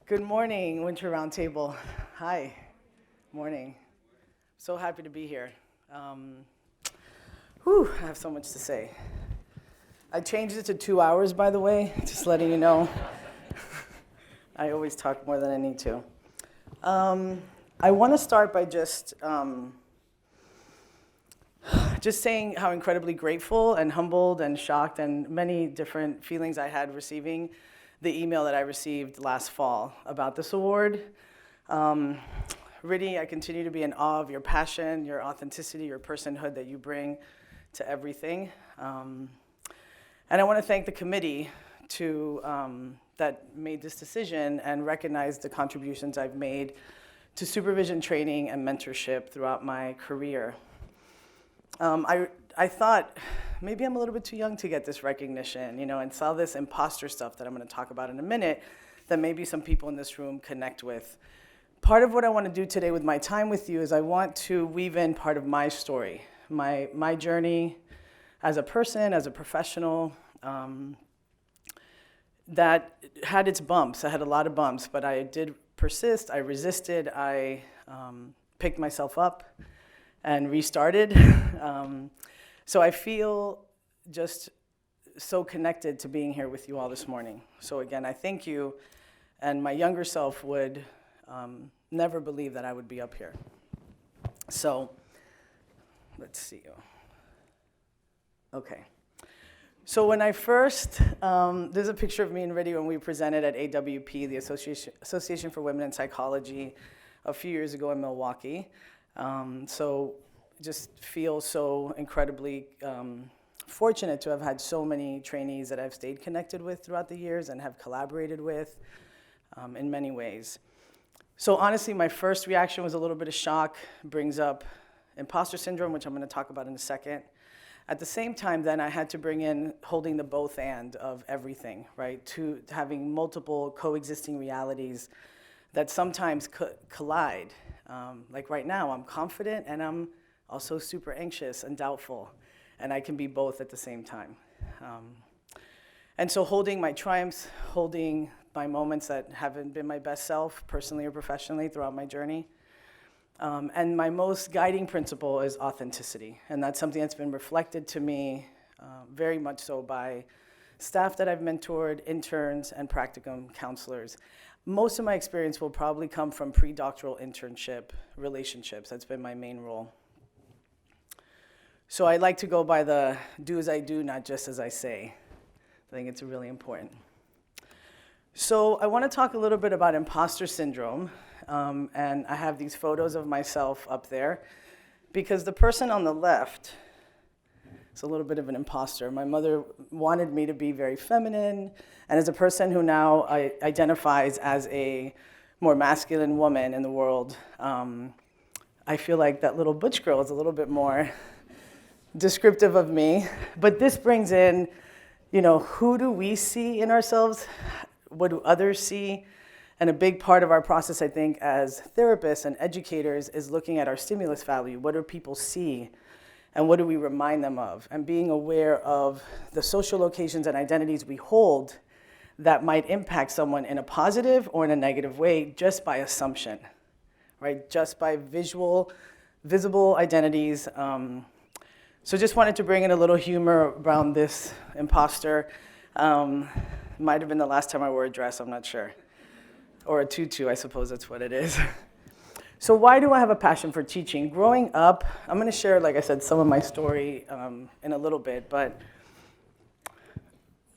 Good morning, Winter Roundtable. Hi, morning. So happy to be here. I have so much to say. I changed it to 2 hours, by the way, just letting you know. I always talk more than I need to. I want to start by just saying how incredibly grateful and humbled and shocked and many different feelings I had receiving the email that I received last fall about this award. Really, I continue to be in awe of your passion, your authenticity, your personhood that you bring to everything. And I want to thank the committee that made this decision and recognize the contributions I've made to supervision training and mentorship throughout my career. I thought maybe I'm a little bit too young to get this recognition, and saw this imposter stuff that I'm going to talk about in a minute that maybe some people in this room connect with. Part of what I want to do today with my time with you is I want to weave in part of my story, my journey as a person, as a professional, that had its bumps. I had a lot of bumps, but I did persist, I resisted, I picked myself up and restarted. So I feel just so connected to being here with you all this morning. So again, I thank you, and my younger self would never believe that I would be up here. So let's see. Okay. So when I first, there's a picture of me and Riddy when we presented at AWP, the Association for Women in Psychology, a few years ago in Milwaukee. So just feel so incredibly fortunate to have had so many trainees that I've stayed connected with throughout the years and have collaborated with in many ways. So honestly, my first reaction was a little bit of shock. Brings up imposter syndrome, which I'm going to talk about in a second. At the same time, then, I had to bring in holding the both and of everything, right? To having multiple coexisting realities that sometimes collide. Like right now, I'm confident and I'm also super anxious and doubtful, and I can be both at the same time. And so holding my triumphs, holding my moments that haven't been my best self, personally or professionally, throughout my journey. And my most guiding principle is authenticity, and that's something that's been reflected to me very much so by staff that I've mentored, interns, and practicum counselors. Most of my experience will probably come from pre-doctoral internship relationships. That's been my main role. So I like to go by the do as I do, not just as I say. I think it's really important. So I want to talk a little bit about imposter syndrome. And I have these photos of myself up there because the person on the left is a little bit of an imposter. My mother wanted me to be very feminine, and as a person who now identifies as a more masculine woman in the world, I feel like that little butch girl is a little bit more descriptive of me. But this brings in, who do we see in ourselves? What do others see? And a big part of our process, I think, as therapists and educators is looking at our stimulus value. What do people see? And what do we remind them of? And being aware of the social locations and identities we hold that might impact someone in a positive or in a negative way just by assumption, right? Just by visible identities. So just wanted to bring in a little humor around this imposter. Might have been the last time I wore a dress, I'm not sure. Or a tutu, I suppose that's what it is. So why do I have a passion for teaching? Growing up, I'm going to share, like I said, some of my story in a little bit, but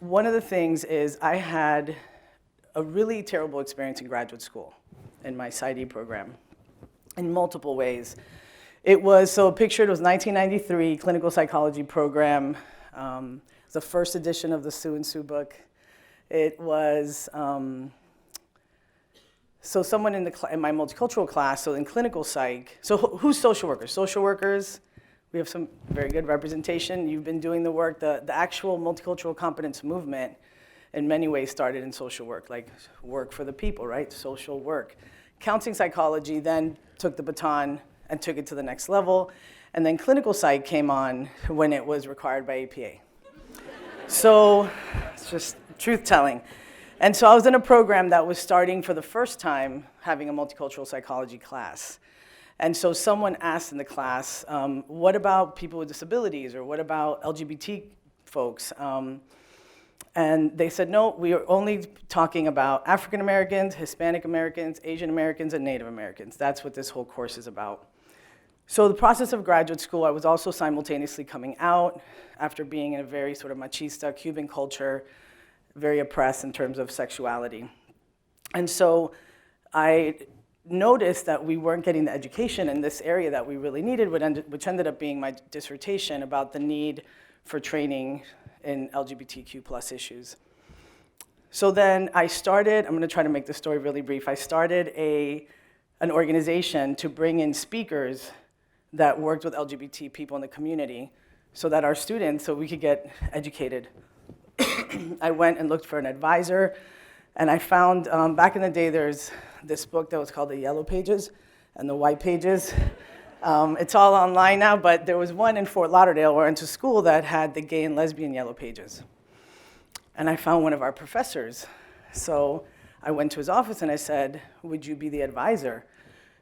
one of the things is I had a really terrible experience in graduate school in my PsyD program in multiple ways. It was 1993 clinical psychology program. The first edition of the Sue and Sue book. It was, so someone in my multicultural class, so in clinical psych, so who's social workers? Social workers, we have some very good representation. You've been doing the work. The actual multicultural competence movement in many ways started in social work, like work for the people, right? Social work. Counseling psychology then took the baton and took it to the next level. And then clinical psych came on when it was required by APA. So it's just truth telling. And so I was in a program that was starting for the first time having a multicultural psychology class. And so someone asked in the class, what about people with disabilities, or what about LGBT folks? And they said, no, we are only talking about African Americans, Hispanic Americans, Asian Americans, and Native Americans. That's what this whole course is about. So the process of graduate school, I was also simultaneously coming out after being in a very sort of machista Cuban culture, very oppressed in terms of sexuality. And so I noticed that we weren't getting the education in this area that we really needed, which ended up being my dissertation about the need for training in LGBTQ+ issues. So then I started, I'm going to try to make the story really brief. I started an organization to bring in speakers that worked with LGBT people in the community so that our students, so we could get educated. I went and looked for an advisor, and I found, back in the day, there's this book that was called The Yellow Pages and the White Pages. It's all online now, but there was one in Fort Lauderdale where I went to school that had the gay and lesbian Yellow Pages. And I found one of our professors. So I went to his office and I said, would you be the advisor?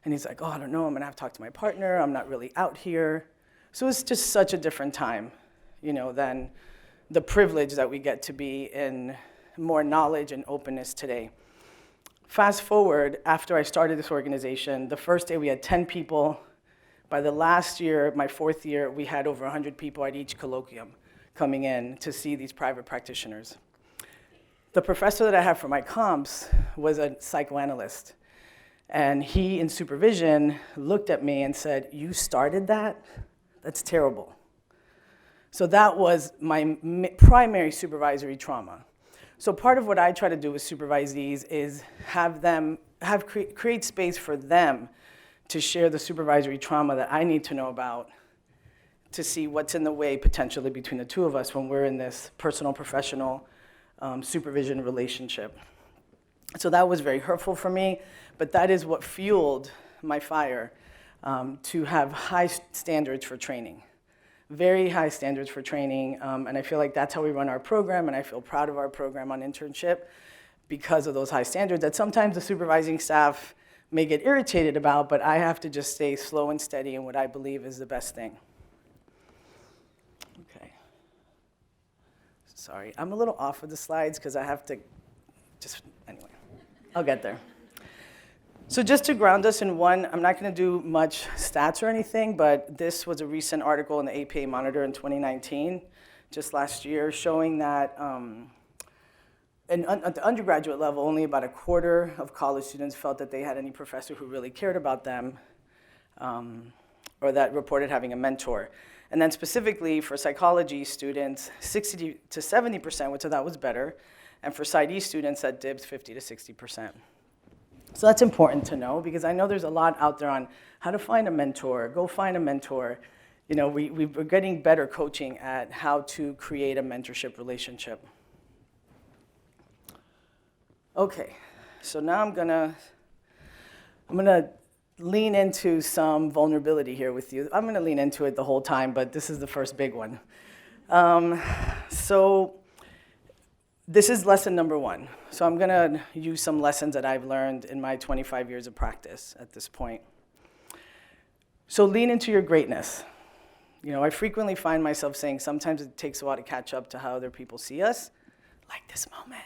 And he's like, oh, I don't know, I'm gonna have to talk to my partner, I'm not really out here. So it's just such a different time, you know, than the privilege that we get to be in more knowledge and openness today. Fast forward, after I started this organization, the first day we had 10 people. By the last year, my 4th year, we had over 100 people at each colloquium coming in to see these private practitioners. The professor that I had for my comps was a psychoanalyst. And he, in supervision, looked at me and said, you started that? That's terrible. So that was my primary supervisory trauma. So part of what I try to do with supervisees is create space for them to share the supervisory trauma that I need to know about to see what's in the way potentially between the two of us when we're in this personal, professional supervision relationship. So that was very hurtful for me, but that is what fueled my fire to have high standards for training. Very high standards for training, and I feel like that's how we run our program, and I feel proud of our program on internship because of those high standards that sometimes the supervising staff may get irritated about, but I have to just stay slow and steady in what I believe is the best thing. Okay. Sorry, I'm a little off with the slides because I have to anyway, I'll get there. So just to ground us in one, I'm not going to do much stats or anything, but this was a recent article in the APA Monitor in 2019, just last year, showing that at the undergraduate level, only about a quarter of college students felt that they had any professor who really cared about them or that reported having a mentor. And then specifically for psychology students, 60 to 70%, which I thought was better, and for PsyD students at DIBS, 50 to 60%. So that's important to know because I know there's a lot out there on how to find a mentor, go find a mentor. You know, we're getting better coaching at how to create a mentorship relationship. Okay, so now I'm gonna lean into some vulnerability here with you. I'm gonna lean into it the whole time, but this is the first big one. So this is lesson number 1. So I'm gonna use some lessons that I've learned in my 25 years of practice at this point. So lean into your greatness. You know, I frequently find myself saying sometimes it takes a while to catch up to how other people see us, like this moment.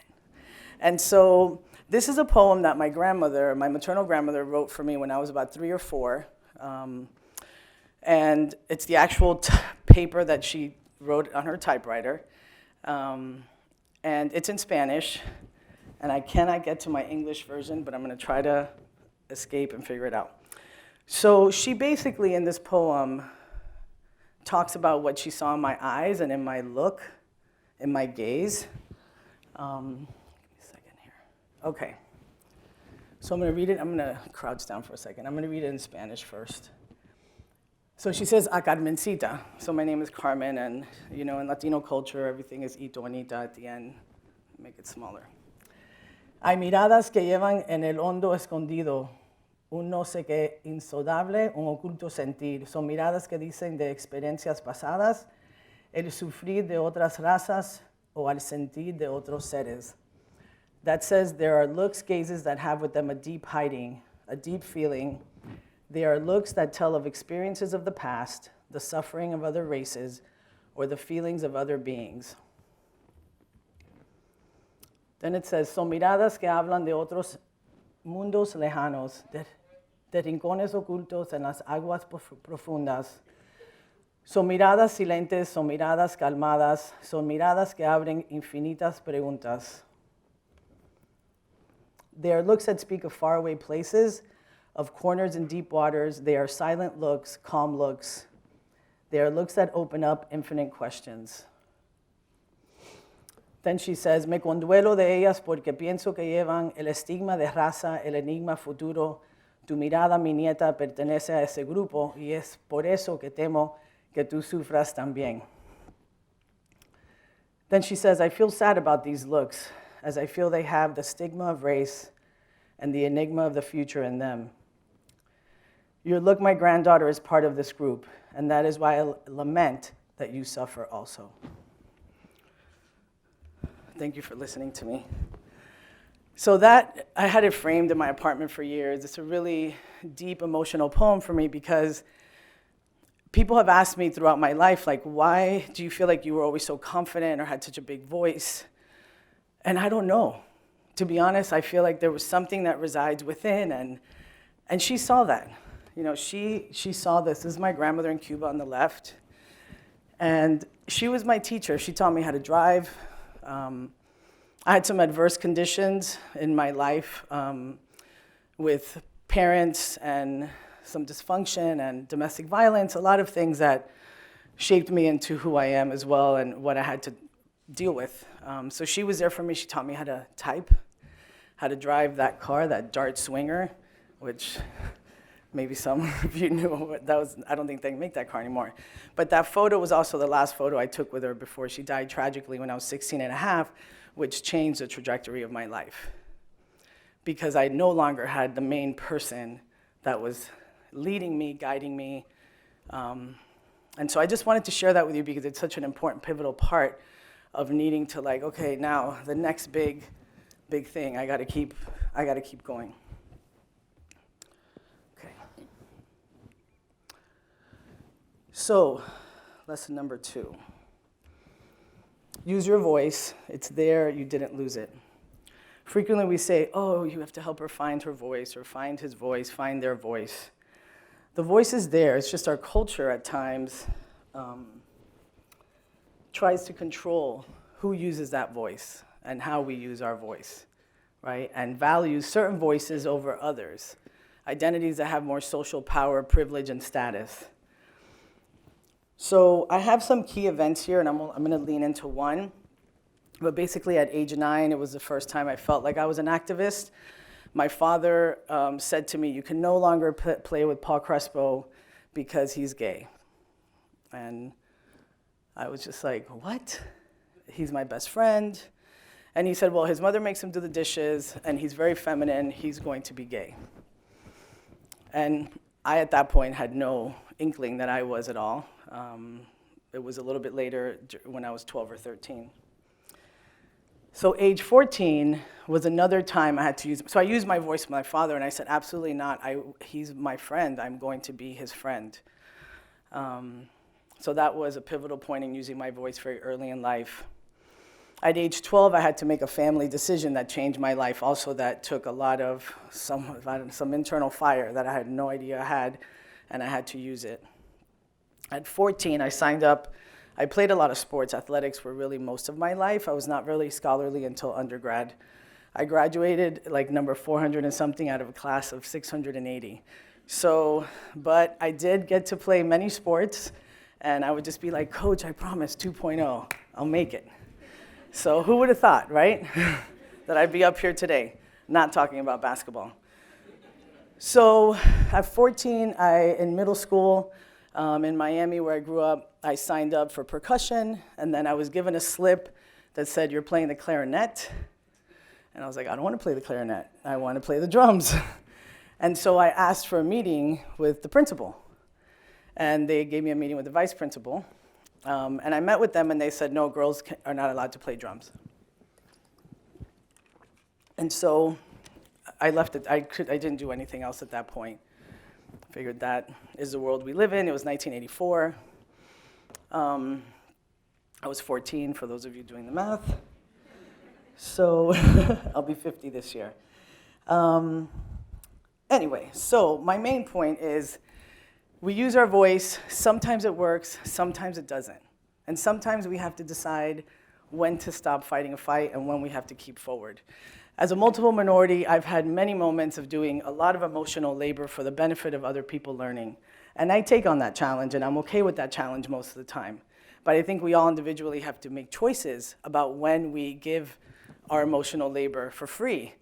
And so this is a poem that my grandmother, my maternal grandmother, wrote for me when I was about 3 or 4. And it's the actual paper that she wrote on her typewriter. And it's in Spanish, and I cannot get to my English version, but I'm going to try to escape and figure it out. So she basically, in this poem, talks about what she saw in my eyes and in my look, in my gaze. Give me a second here. Okay. So I'm going to read it. I'm going to crouch down for a second. I'm going to read it in Spanish first. So she says, a Carmencita. So my name is Carmen, and you know, in Latino culture, everything is ito, anita at the end. Make it smaller. Hay miradas que llevan en el hondo escondido un no sé qué insondable, un oculto sentir. Son miradas que dicen de experiencias pasadas, el sufrir de otras razas o al sentir de otros seres. that says there are looks, gazes that have with them a deep hiding, a deep feeling. They are looks that tell of experiences of the past, the suffering of other races, or the feelings of other beings. Then it says, son miradas que hablan de otros mundos lejanos, de rincones ocultos en las aguas profundas. Son miradas silentes, son miradas calmadas, son miradas que abren infinitas preguntas. They are looks that speak of faraway places, of corners in deep waters. They are silent looks, calm looks. They are looks that open up infinite questions. Then she says, me conduelo de ellas porque pienso que llevan el estigma de raza, el enigma futuro. Tu mirada, mi nieta, pertenece a ese grupo y es por eso que temo que tú sufras también. Then she says, I feel sad about these looks, as I feel they have the stigma of race and the enigma of the future in them. Your look, my granddaughter, is part of this group, and that is why I lament that you suffer also. Thank you for listening to me. So that, I had it framed in my apartment for years. It's a really deep emotional poem for me because people have asked me throughout my life, like, why do you feel like you were always so confident or had such a big voice? And I don't know. To be honest, I feel like there was something that resides within, and she saw that. You know, she saw this. This is my grandmother in Cuba on the left. And she was my teacher. She taught me how to drive. I had some adverse conditions in my life with parents and some dysfunction and domestic violence, a lot of things that shaped me into who I am as well and what I had to deal with. So she was there for me. She taught me how to type, how to drive that car, that Dart Swinger, which maybe some of you knew. That was, I don't think they make that car anymore. But that photo was also the last photo I took with her before she died tragically when I was 16 and a half, which changed the trajectory of my life. Because I no longer had the main person that was leading me, guiding me. And so I just wanted to share that with you because it's such an important, pivotal part of needing to, like, okay, now the next big thing, I gotta keep going. Okay. So, lesson number 2. Use your voice. It's there, you didn't lose it. Frequently we say, oh, you have to help her find her voice or find his voice, find their voice. The voice is there. It's just our culture at times tries to control who uses that voice and how we use our voice, right? And values certain voices over others, identities that have more social power, privilege, and status. So I have some key events here, and I'm going to lean into one. But basically at age 9, it was the first time I felt like I was an activist. My father said to me, you can no longer play with Paul Crespo because he's gay. And I was just like, what? He's my best friend. And he said, well, his mother makes him do the dishes, and he's very feminine. He's going to be gay. And I, at that point, had no inkling that I was at all. It was a little bit later when I was 12 or 13. So age 14 was another time I had to use, so I used my voice with my father, and I said, absolutely not. He's my friend. I'm going to be his friend. So that was a pivotal point in using my voice very early in life. At age 12, I had to make a family decision that changed my life. Also, that took a lot of some internal fire that I had no idea I had, and I had to use it. At 14, I signed up. I played a lot of sports. Athletics were really most of my life. I was not really scholarly until undergrad. I graduated like number 400 and something out of a class of 680. So, but I did get to play many sports, and I would just be like, Coach, I promise 2.0, I'll make it. So who would have thought, right, that I'd be up here today not talking about basketball. So at 14, in middle school, in Miami, where I grew up, I signed up for percussion, and then I was given a slip that said, you're playing the clarinet. And I was like, I don't want to play the clarinet. I want to play the drums. And so I asked for a meeting with the principal. And they gave me a meeting with the vice principal. And I met with them, and they said, no, girls are not allowed to play drums. And so I left it. I didn't do anything else at that point. Figured that is the world we live in. It was 1984. I was 14, for those of you doing the math. So I'll be 50 this year. Anyway, so my main point is we use our voice. Sometimes it works, sometimes it doesn't. And sometimes we have to decide when to stop fighting a fight and when we have to keep forward. As a multiple minority, I've had many moments of doing a lot of emotional labor for the benefit of other people learning. And I take on that challenge, and I'm okay with that challenge most of the time. But I think we all individually have to make choices about when we give our emotional labor for free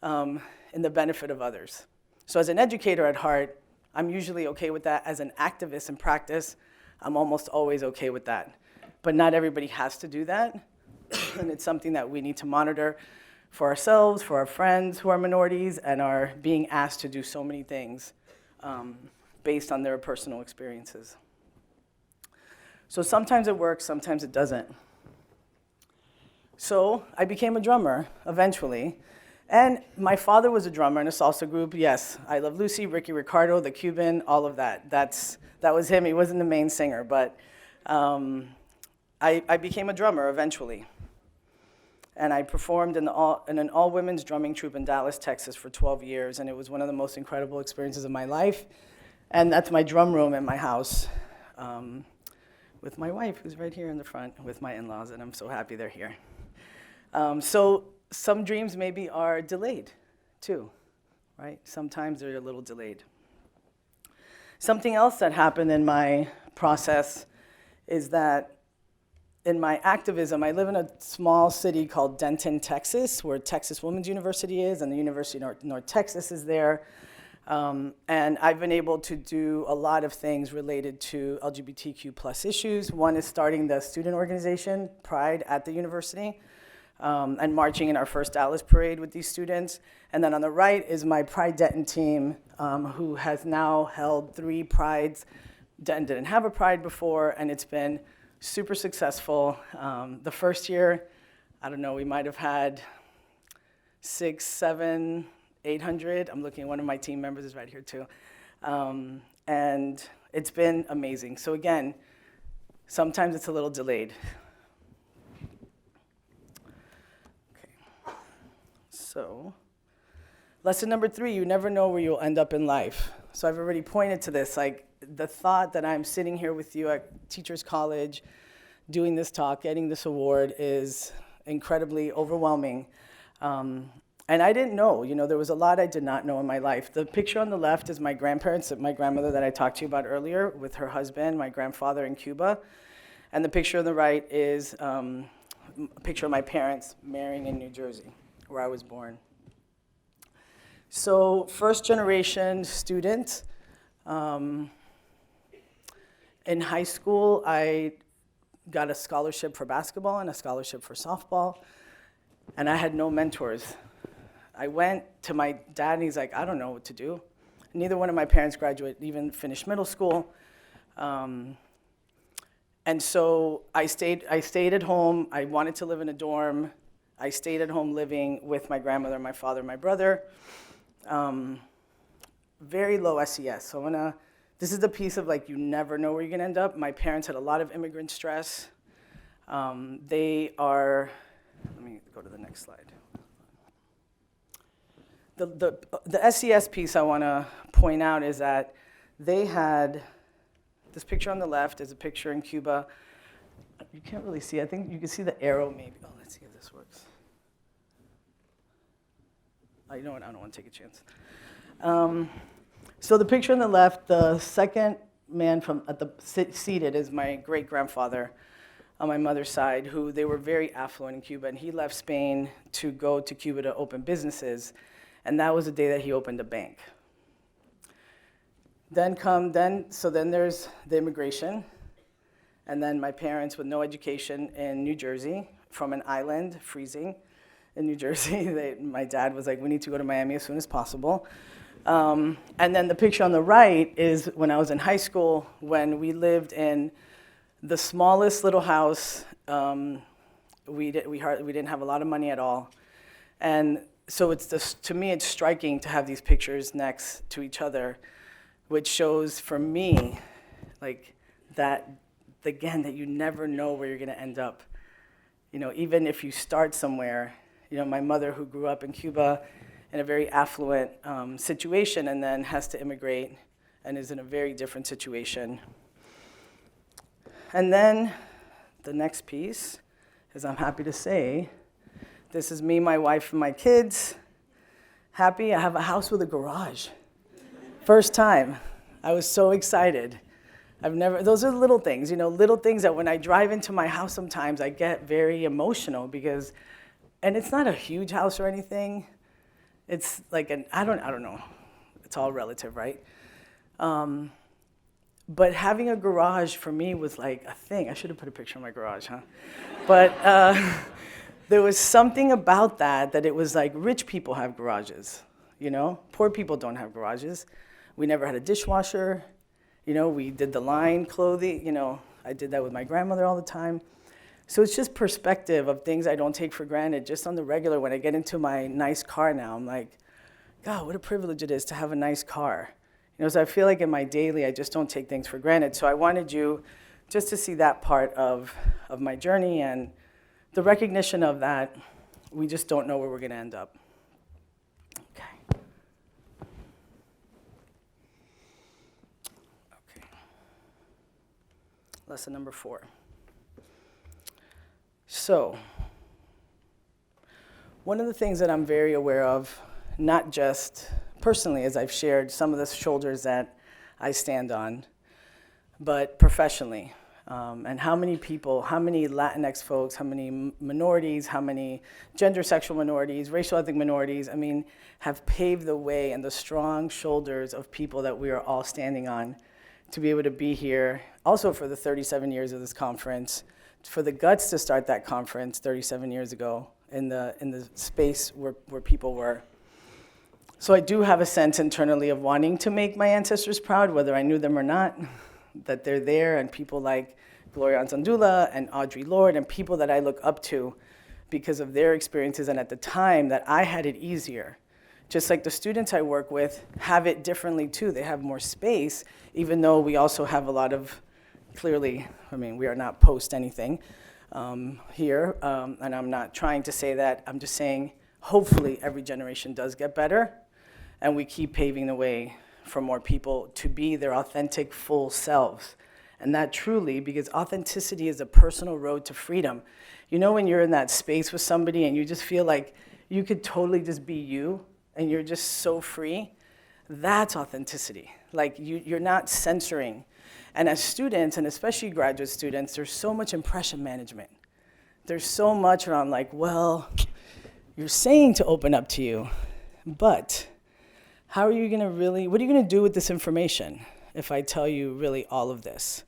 in the benefit of others. So as an educator at heart, I'm usually okay with that. As an activist in practice, I'm almost always okay with that. But not everybody has to do that. And it's something that we need to monitor for ourselves, for our friends who are minorities, and are being asked to do so many things based on their personal experiences. So sometimes it works, sometimes it doesn't. So I became a drummer eventually. And my father was a drummer in a salsa group. Yes, I Love Lucy, Ricky Ricardo, The Cuban, all of that. That was him. He wasn't the main singer, but I became a drummer eventually. And I performed in an all-women's drumming troupe in Dallas, Texas for 12 years, and it was one of the most incredible experiences of my life. And that's my drum room in my house with my wife, who's right here in the front, with my in-laws, and I'm so happy they're here. So some dreams maybe are delayed, too, right? Sometimes they're a little delayed. Something else that happened in my process is that in my activism, I live in a small city called Denton, Texas, where Texas Women's University is, and the University of North Texas is there. And I've been able to do a lot of things related to LGBTQ plus issues. One is starting the student organization, Pride, at the university, and marching in our first Dallas parade with these students. And then on the right is my Pride Denton team, who has now held 3 Prides. Denton didn't have a Pride before, and it's been super successful. The first year, I don't know, we might have had 600, 700, 800. I'm looking at one of my team members is right here too. And it's been amazing. So again, sometimes it's a little delayed. Okay. So, lesson number 3, you never know where you'll end up in life. So I've already pointed to this, like the thought that I'm sitting here with you at Teachers College, doing this talk, getting this award is incredibly overwhelming. And I didn't know, there was a lot I did not know in my life. The picture on the left is my grandparents, my grandmother that I talked to you about earlier with her husband, my grandfather in Cuba. And the picture on the right is a picture of my parents marrying in New Jersey, where I was born. So first generation student. In high school, I got a scholarship for basketball and a scholarship for softball, and I had no mentors. I went to my dad, and he's like, I don't know what to do. Neither one of my parents graduated, even finished middle school. And so I stayed at home. I wanted to live in a dorm. I stayed at home living with my grandmother, my father, my brother. Very low SES. So this is the piece of you never know where you're gonna end up. My parents had a lot of immigrant stress. They are, let me go to the next slide. The SES piece I wanna point out is that they had, this picture on the left is a picture in Cuba. You can't really see, I think you can see the arrow maybe. Oh, let's see if this works. You know what, I don't wanna take a chance. So the picture on the left, the second man seated is my great-grandfather on my mother's side, who they were very affluent in Cuba, and he left Spain to go to Cuba to open businesses, and that was the day that he opened a bank. Then there's the immigration, and then my parents with no education in New Jersey, from an island, freezing in New Jersey. My dad was like, we need to go to Miami as soon as possible. And then the picture on the right is when I was in high school, when we lived in the smallest little house. We didn't have a lot of money at all. And so to me, it's striking to have these pictures next to each other, which shows for me, like that, again, that you never know where you're going to end up. Even if you start somewhere, my mother who grew up in Cuba in a very affluent situation and then has to immigrate and is in a very different situation. And then the next piece is, I'm happy to say, this is me, my wife, and my kids. Happy, I have a house with a garage. First time. I was so excited. Those are little things, little things that when I drive into my house sometimes I get very emotional because, and it's not a huge house or anything. It's like I don't know. It's all relative, right? But having a garage for me was like a thing. I should have put a picture of my garage, huh? But there was something about that it was like rich people have garages, Poor people don't have garages. We never had a dishwasher. We did the line clothing. I did that with my grandmother all the time. So it's just perspective of things I don't take for granted. Just on the regular, when I get into my nice car now, I'm like, God, what a privilege it is to have a nice car. So I feel like in my daily, I just don't take things for granted. So I wanted you just to see that part of my journey and the recognition of that we just don't know where we're going to end up. Okay. Lesson number 4. So, one of the things that I'm very aware of, not just personally as I've shared some of the shoulders that I stand on, but professionally, and how many people, how many Latinx folks, how many minorities, how many gender sexual minorities, racial ethnic minorities, have paved the way and the strong shoulders of people that we are all standing on to be able to be here, also for the 37 years of this conference, for the guts to start that conference 37 years ago in the space where people were. So I do have a sense internally of wanting to make my ancestors proud, whether I knew them or not, that they're there, and people like Gloria Anzandula and Audre Lorde and people that I look up to because of their experiences, and at the time that I had it easier. Just like the students I work with have it differently too. They have more space, even though we also have a lot of, clearly, we are not post anything here, and I'm not trying to say that. I'm just saying hopefully every generation does get better, and we keep paving the way for more people to be their authentic, full selves. And that truly, because authenticity is a personal road to freedom. When you're in that space with somebody and you just feel like you could totally just be you, and you're just so free, that's authenticity. Like you're not censoring. And as students, and especially graduate students, there's so much impression management. There's so much around like, well, you're saying to open up to you, but how are you gonna really, what are you gonna do with this information if I tell you really all of this?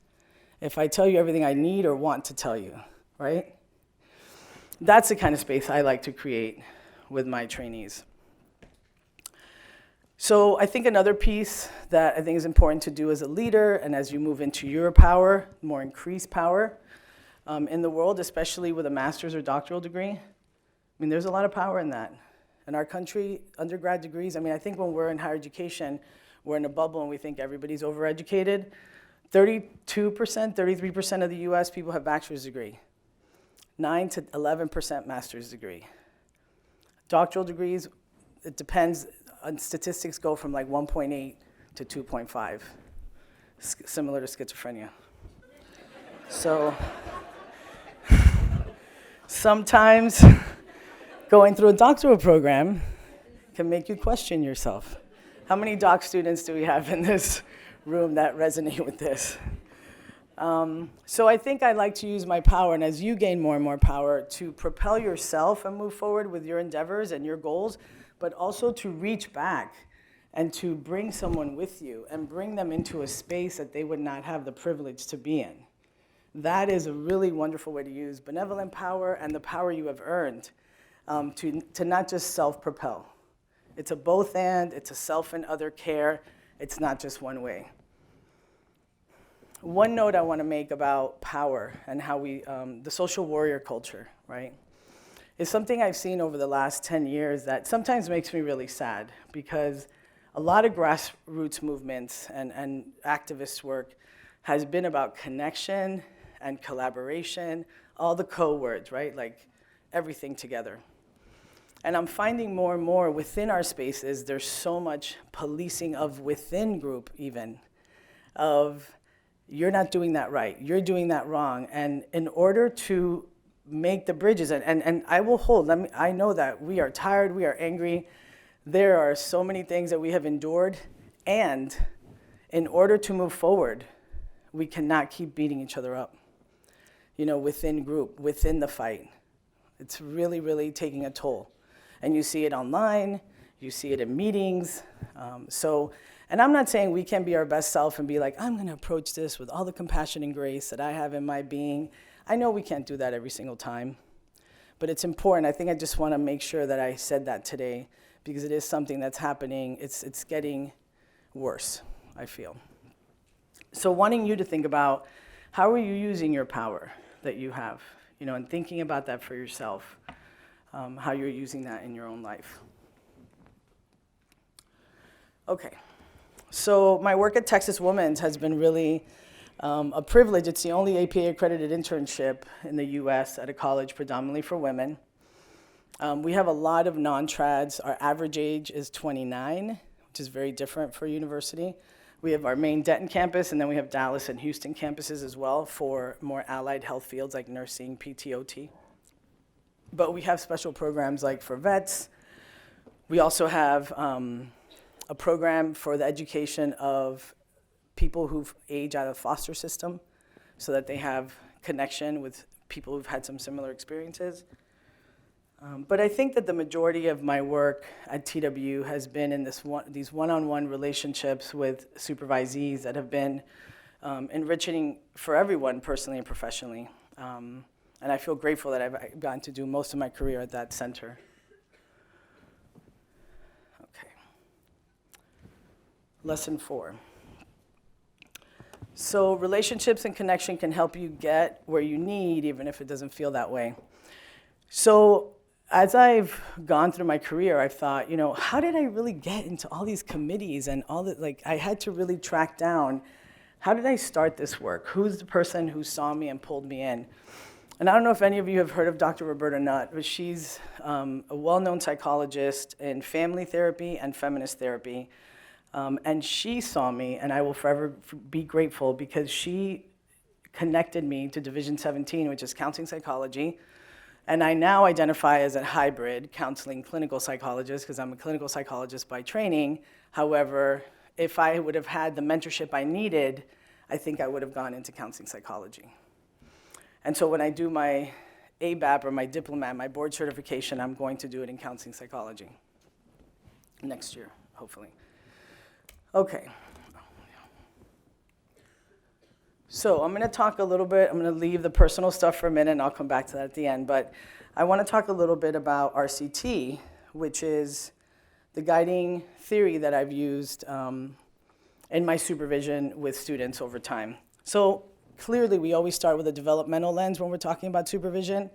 If I tell you everything I need or want to tell you, right? That's the kind of space I like to create with my trainees. So I think another piece that I think is important to do as a leader, and as you move into your power, more increased power in the world, especially with a master's or doctoral degree, there's a lot of power in that. In our country, undergrad degrees, I think when we're in higher education, we're in a bubble and we think everybody's overeducated. 32%, 33% of the US people have bachelor's degree. 9 to 11% master's degree. Doctoral degrees, it depends. Statistics go from like 1.8 to 2.5, similar to schizophrenia. So sometimes going through a doctoral program can make you question yourself. How many doc students do we have in this room that resonate with this? So I think I like to use my power, and as you gain more and more power, to propel yourself and move forward with your endeavors and your goals, but also to reach back and to bring someone with you and bring them into a space that they would not have the privilege to be in. That is a really wonderful way to use benevolent power and the power you have earned to not just self-propel. It's a both and, it's a self and other care. It's not just one way. One note I want to make about power and how we, the social warrior culture, right? is something I've seen over the last 10 years that sometimes makes me really sad, because a lot of grassroots movements and activist work has been about connection and collaboration, all the co-words, right? Like everything together. And I'm finding more and more within our spaces, there's so much policing of within group even, of you're not doing that right, you're doing that wrong. And in order to make the bridges, and I will hold, I know that we are tired, we are angry, there are so many things that we have endured, and in order to move forward, we cannot keep beating each other up, you know, within group, within the fight. It's really, really taking a toll. And you see it online, you see it in meetings. And I'm not saying we can be our best self and be like, I'm gonna approach this with all the compassion and grace that I have in my being. I know we can't do that every single time, but it's important. I think I just wanna make sure that I said that today, because it is something that's happening. It's getting worse, I feel. So wanting you to think about, how are you using your power that you have? You know, and thinking about that for yourself, how you're using that in your own life. Okay, so my work at Texas Women's has been really a privilege. It's the only APA accredited internship in the US at a college predominantly for women. We have a lot of non-trads. Our average age is 29, which is very different for a university. We have our main Denton campus, and then we have Dallas and Houston campuses as well for more allied health fields like nursing, PT/OT. But we have special programs like for vets. We also have a program for the education of people who've aged out of the foster system so that they have connection with people who've had some similar experiences. But I think that the majority of my work at TW has been in these one-on-one relationships with supervisees that have been enriching for everyone personally and professionally. And I feel grateful that I've gotten to do most of my career at that center. Okay. Lesson 4. So relationships and connection can help you get where you need, even if it doesn't feel that way. So as I've gone through my career, I've thought, you know, how did I really get into all these committees and all that? Like, I had to really track down, how did I start this work? Who's the person who saw me and pulled me in? And I don't know if any of you have heard of Dr. Roberta Nutt, but she's a well-known psychologist in family therapy and feminist therapy. And she saw me, and I will forever be grateful, because she connected me to Division 17, which is counseling psychology. And I now identify as a hybrid counseling clinical psychologist, because I'm a clinical psychologist by training. However, if I would have had the mentorship I needed, I think I would have gone into counseling psychology. And so when I do my ABAP or my diplomat, my board certification, I'm going to do it in counseling psychology next year, hopefully. Okay. So I'm going to talk a little bit, I'm going to leave the personal stuff for a minute, and I'll come back to that at the end. But I want to talk a little bit about RCT, which is the guiding theory that I've used in my supervision with students over time. So clearly, we always start with a developmental lens when we're talking about supervision.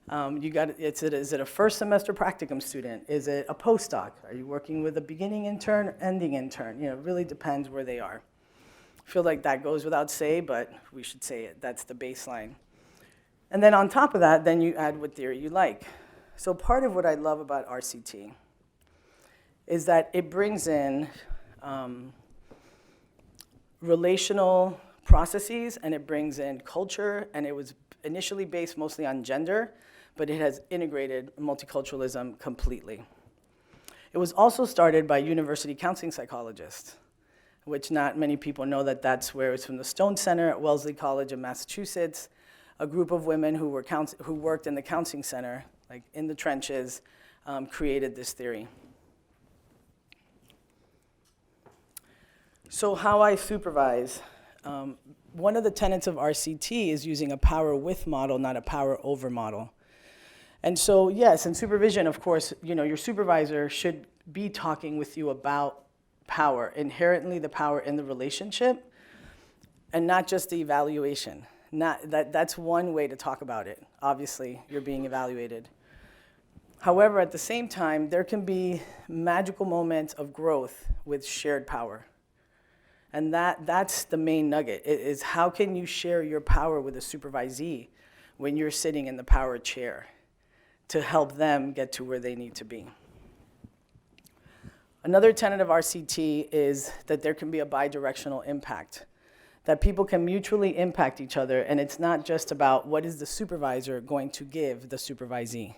Is it a first semester practicum student? Is it a postdoc? Are you working with a beginning intern, ending intern? You know, it really depends where they are. I feel like that goes without say, but we should say it. That's the baseline. And then on top of that, then you add what theory you like. So part of what I love about RCT is that it brings in relational processes, and it brings in culture, and it was initially based mostly on gender, but it has integrated multiculturalism completely. It was also started by university counseling psychologists, which not many people know that that's where it's from, the Stone Center at Wellesley College in Massachusetts. A group of women who worked in the counseling center, like in the trenches, created this theory. So how I supervise. One of the tenets of RCT is using a power with model, not a power over model. And so yes, in supervision, of course, you know, your supervisor should be talking with you about power, inherently the power in the relationship, and not just the evaluation. That's one way to talk about it. Obviously, you're being evaluated. However, at the same time, there can be magical moments of growth with shared power. And that's the main nugget, is how can you share your power with a supervisee when you're sitting in the power chair to help them get to where they need to be. Another tenet of RCT is that there can be a bidirectional impact, that people can mutually impact each other, and it's not just about what is the supervisor going to give the supervisee.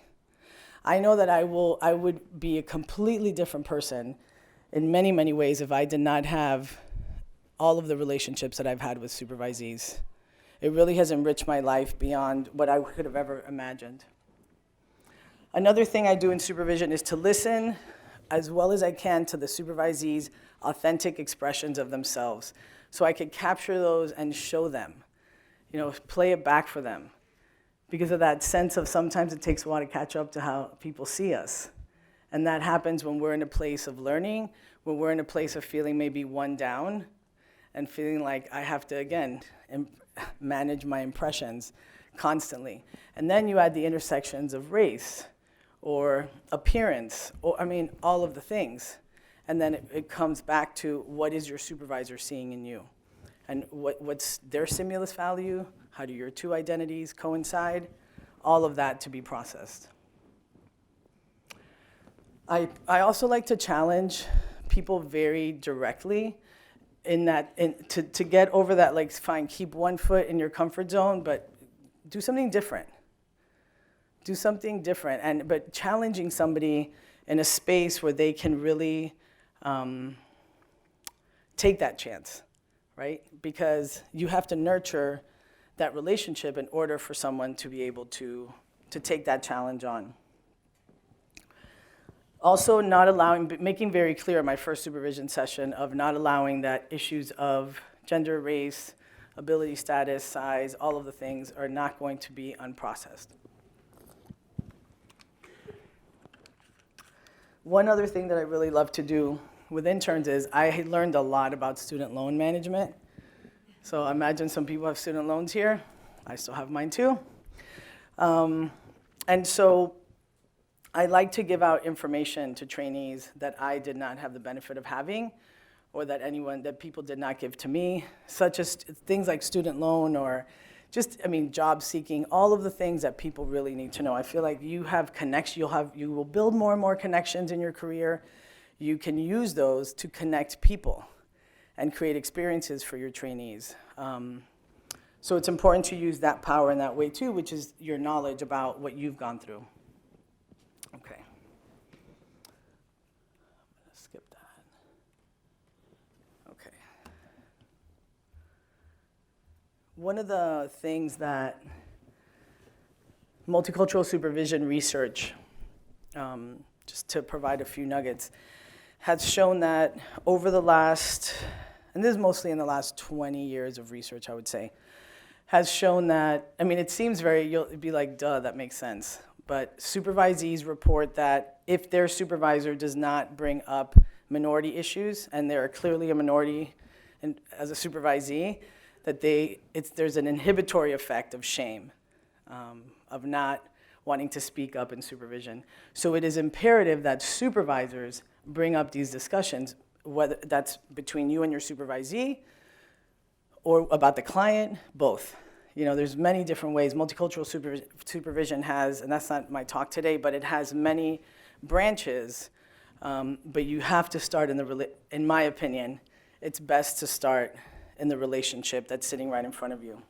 I know that I would be a completely different person in many, many ways if I did not have all of the relationships that I've had with supervisees. It really has enriched my life beyond what I could have ever imagined. Another thing I do in supervision is to listen as well as I can to the supervisees' authentic expressions of themselves, so I could capture those and show them, play it back for them. Because of that sense of sometimes it takes a while to catch up to how people see us. And that happens when we're in a place of learning, when we're in a place of feeling maybe one down, and feeling like I have to, again, manage my impressions constantly. And then you add the intersections of race, or appearance, or all of the things. And then it comes back to what is your supervisor seeing in you? And what's their stimulus value? How do your two identities coincide? All of that to be processed. I also like to challenge people very directly to get over that, like, fine, keep one foot in your comfort zone, but do something different. Do something different, but challenging somebody in a space where they can really take that chance, right? Because you have to nurture that relationship in order for someone to be able to take that challenge on. Also, making very clear in my first supervision session of not allowing that issues of gender, race, ability, status, size, all of the things are not going to be unprocessed. One other thing that I really love to do with interns is I learned a lot about student loan management. So I imagine some people have student loans here. I still have mine too. And so I like to give out information to trainees that I did not have the benefit of having, or that people did not give to me, such as things like student loan or just, job seeking, all of the things that people really need to know. I feel like you have you will build more and more connections in your career. You can use those to connect people and create experiences for your trainees. So it's important to use that power in that way too, which is your knowledge about what you've gone through. Okay. I'm gonna skip that. Okay. One of the things that multicultural supervision research, just to provide a few nuggets, has shown that over the last, and this is mostly in the last 20 years of research, I would say, has shown that, it seems you'll be like, duh, that makes sense. But supervisees report that if their supervisor does not bring up minority issues, and they're clearly a minority as a supervisee, that there's an inhibitory effect of shame, of not wanting to speak up in supervision. So it is imperative that supervisors bring up these discussions, whether that's between you and your supervisee, or about the client, both. There's many different ways. Multicultural supervision has, and that's not my talk today, but it has many branches, but you have to start in my opinion, it's best to start in the relationship that's sitting right in front of you.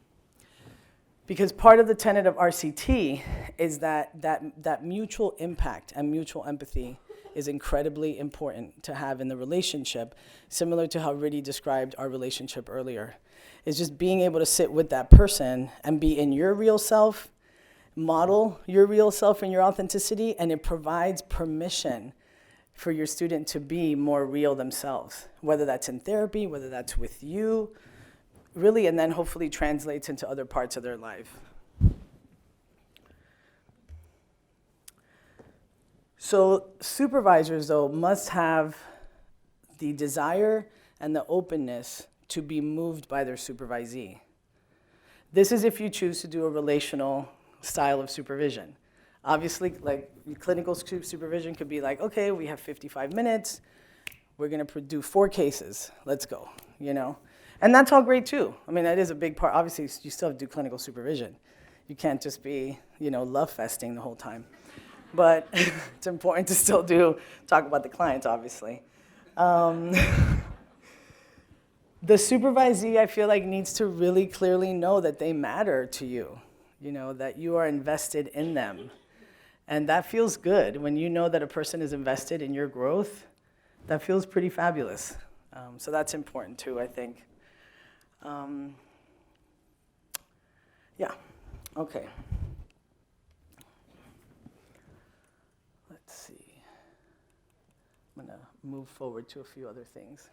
Because part of the tenet of RCT is that mutual impact and mutual empathy is incredibly important to have in the relationship, similar to how Riddy described our relationship earlier. Is just being able to sit with that person and be in your real self, model your real self and your authenticity, and it provides permission for your student to be more real themselves, whether that's in therapy, whether that's with you, really, and then hopefully translates into other parts of their life. So supervisors, though, must have the desire and the openness to be moved by their supervisee. This is if you choose to do a relational style of supervision. Obviously, like clinical supervision could be like, okay, we have 55 minutes. We're going to do 4 cases. Let's go, you know? And that's all great too. I mean, that is a big part. Obviously, you still have to do clinical supervision. You can't just be, you know, love festing the whole time. But it's important to still talk about the clients, obviously. The supervisee, I feel like, needs to really clearly know that they matter to you, you know, that you are invested in them. And that feels good. When you know that a person is invested in your growth, that feels pretty fabulous. So that's important too, I think. Yeah, okay. Let's see. I'm gonna move forward to a few other things.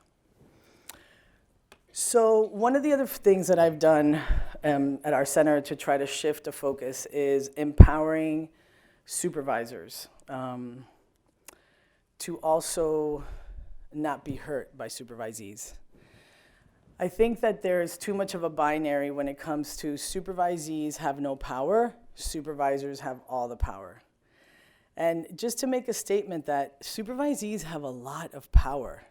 So one of the other things that I've done at our center to try to shift the focus is empowering supervisors to also not be hurt by supervisees. I think that there's too much of a binary when it comes to supervisees have no power, supervisors have all the power. And just to make a statement that supervisees have a lot of power.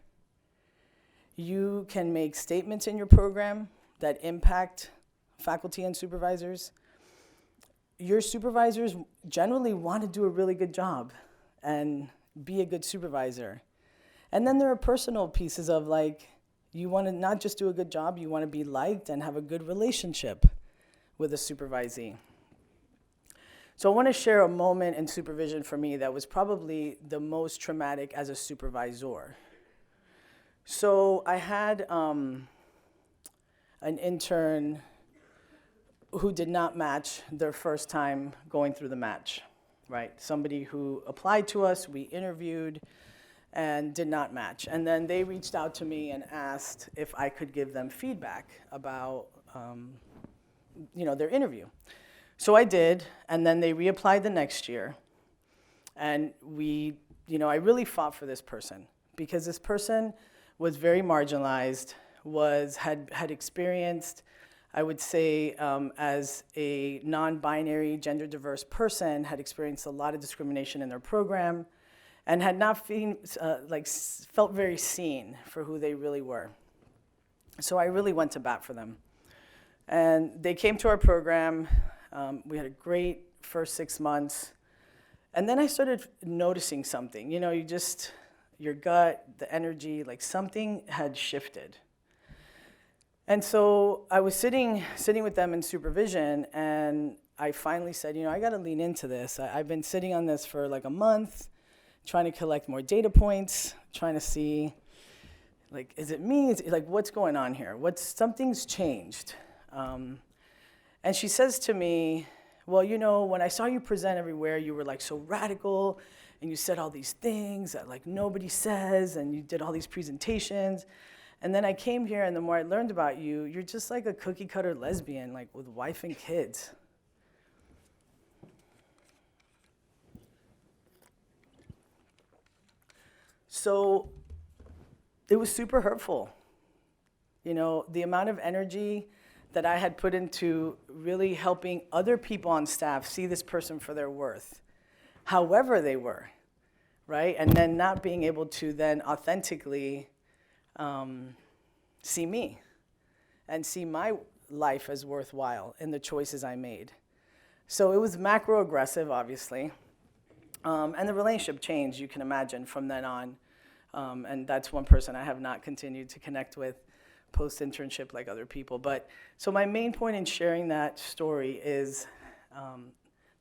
You can make statements in your program that impact faculty and supervisors. Your supervisors generally want to do a really good job and be a good supervisor. And then there are personal pieces of like, you want to not just do a good job, you want to be liked and have a good relationship with a supervisee. So I want to share a moment in supervision for me that was probably the most traumatic as a supervisor. So I had an intern who did not match their first time going through the match, right? Somebody who applied to us, we interviewed, and did not match. And then they reached out to me and asked if I could give them feedback about their interview. So I did, and then they reapplied the next year. And I really fought for this person because this person was very marginalized, had experienced, I would say, as a non-binary, gender-diverse person, had experienced a lot of discrimination in their program, and had not felt very seen for who they really were. So I really went to bat for them. And they came to our program. We had a great first 6 months. And then I started noticing something. You know, your gut, the energy, like something had shifted. And so I was sitting with them in supervision, and I finally said, I got to lean into this. I've been sitting on this for like a month, trying to collect more data points, trying to see, like, is it me? What's going on here? Something's changed. And she says to me, well, when I saw you present everywhere, you were like so radical, and you said all these things that like nobody says, and you did all these presentations. And then I came here, and the more I learned about you, you're just like a cookie cutter lesbian, like with wife and kids. So it was super hurtful. The amount of energy that I had put into really helping other people on staff see this person for their worth, however they were, right? And then not being able to then authentically see me and see my life as worthwhile in the choices I made. So it was macro-aggressive, obviously. And the relationship changed, you can imagine, from then on. And that's one person I have not continued to connect with post-internship like other people. But so my main point in sharing that story is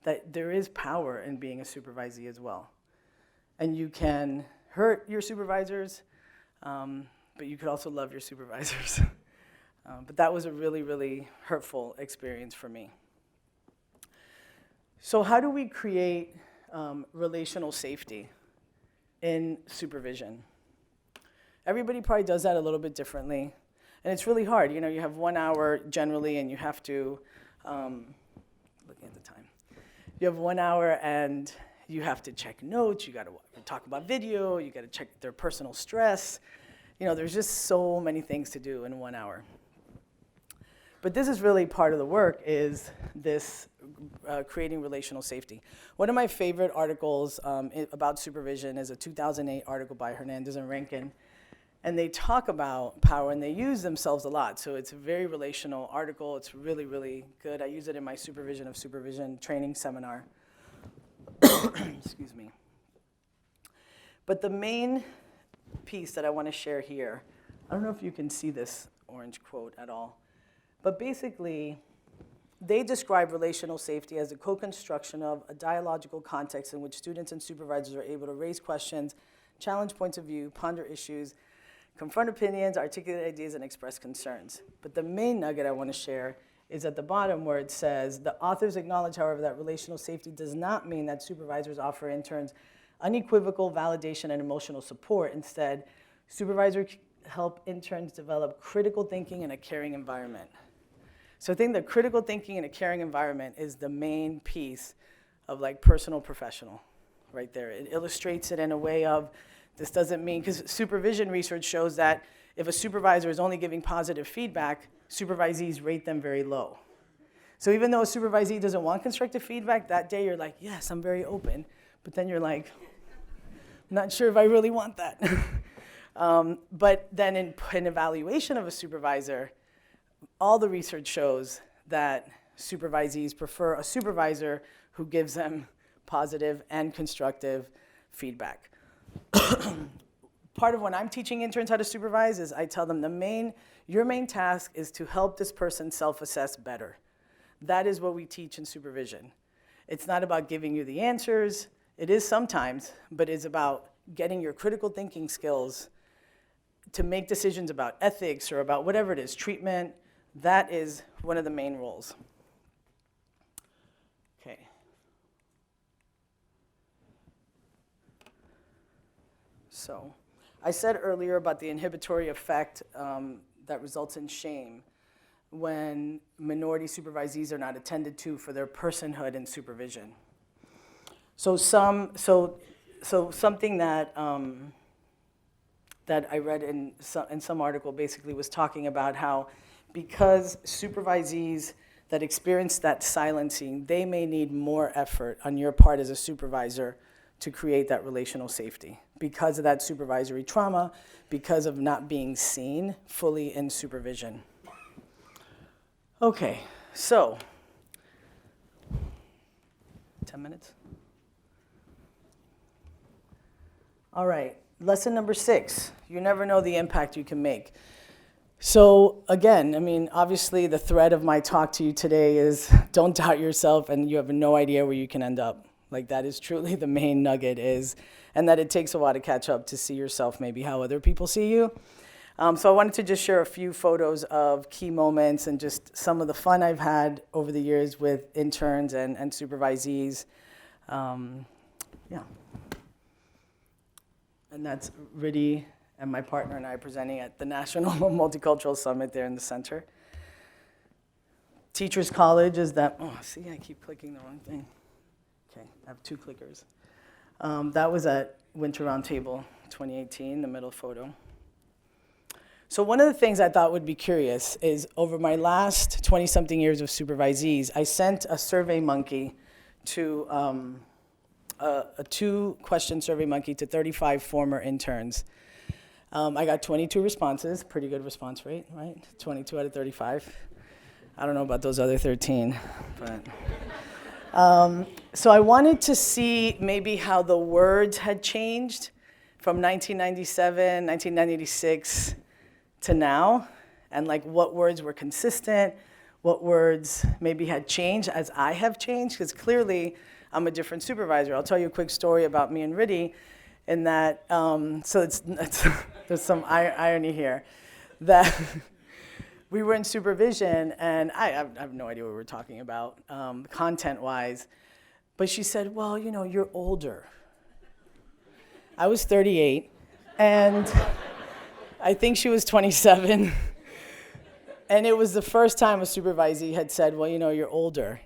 that there is power in being a supervisee as well. And you can hurt your supervisors, but you could also love your supervisors. But that was a really, really hurtful experience for me. So how do we create relational safety in supervision? Everybody probably does that a little bit differently. And it's really hard. You have 1 hour generally, and you have to, looking at the time, you have 1 hour and you have to check notes, you got to talk about video, you got to check their personal stress. There's just so many things to do in 1 hour. But this is really part of the work, is this creating relational safety. One of my favorite articles about supervision is a 2008 article by Hernandez and Rankin. And they talk about power, and they use themselves a lot. So it's a very relational article. It's really, really good. I use it in my Supervision of Supervision training seminar. Excuse me. But the main piece that I want to share here, I don't know if you can see this orange quote at all, but basically, they describe relational safety as a co-construction of a dialogical context in which students and supervisors are able to raise questions, challenge points of view, ponder issues, confront opinions, articulate ideas, and express concerns. But the main nugget I want to share is at the bottom where it says, the authors acknowledge, however, that relational safety does not mean that supervisors offer interns unequivocal validation and emotional support. Instead, supervisors help interns develop critical thinking in a caring environment. So I think the critical thinking in a caring environment is the main piece of like personal professional right there. It illustrates it in a way of, this doesn't mean, because supervision research shows that if a supervisor is only giving positive feedback, supervisees rate them very low. So even though a supervisee doesn't want constructive feedback, that day you're like, yes, I'm very open. But then you're like, I'm not sure if I really want that. But then in evaluation of a supervisor, all the research shows that supervisees prefer a supervisor who gives them positive and constructive feedback. Part of when I'm teaching interns how to supervise is I tell them your main task is to help this person self-assess better. That is what we teach in supervision. It's not about giving you the answers. It is sometimes, but it's about getting your critical thinking skills to make decisions about ethics or about whatever it is, treatment. That is one of the main roles. Okay. So I said earlier about the inhibitory effect that results in shame when minority supervisees are not attended to for their personhood in supervision. So something that that I read in some article basically was talking about how because supervisees that experience that silencing, they may need more effort on your part as a supervisor to create that relational safety because of that supervisory trauma, because of not being seen fully in supervision. Okay, so 10 minutes? All right, lesson number 6, you never know the impact you can make. So again, I mean, obviously the thread of my talk to you today is don't doubt yourself and you have no idea where you can end up. Like that is truly the main nugget is, and that it takes a while to catch up to see yourself maybe how other people see you. So I wanted to just share a few photos of key moments and just some of the fun I've had over the years with interns and supervisees. Yeah. And that's Riddy and my partner and I presenting at the National Multicultural Summit there in the center. Teachers College is that, oh, see, I keep clicking the wrong thing. Okay, I have 2 clickers. That was at Winter Roundtable 2018, the middle photo. So one of the things I thought would be curious is over my last 20-something years of supervisees, I sent a survey monkey to, a 2-question survey monkey to 35 former interns. I got 22 responses, pretty good response rate, right? 22 out of 35. I don't know about those other 13, but. So I wanted to see maybe how the words had changed from 1997, 1996 to now, and like what words were consistent, what words maybe had changed as I have changed, because clearly I'm a different supervisor. I'll tell you a quick story about me and Riddy in that, so there's some irony here, that we were in supervision, and I have no idea what we were talking about content-wise, but she said, well, you know, you're older. I was 38, and I think she was 27, and it was the first time a supervisee had said, well, you know, you're older.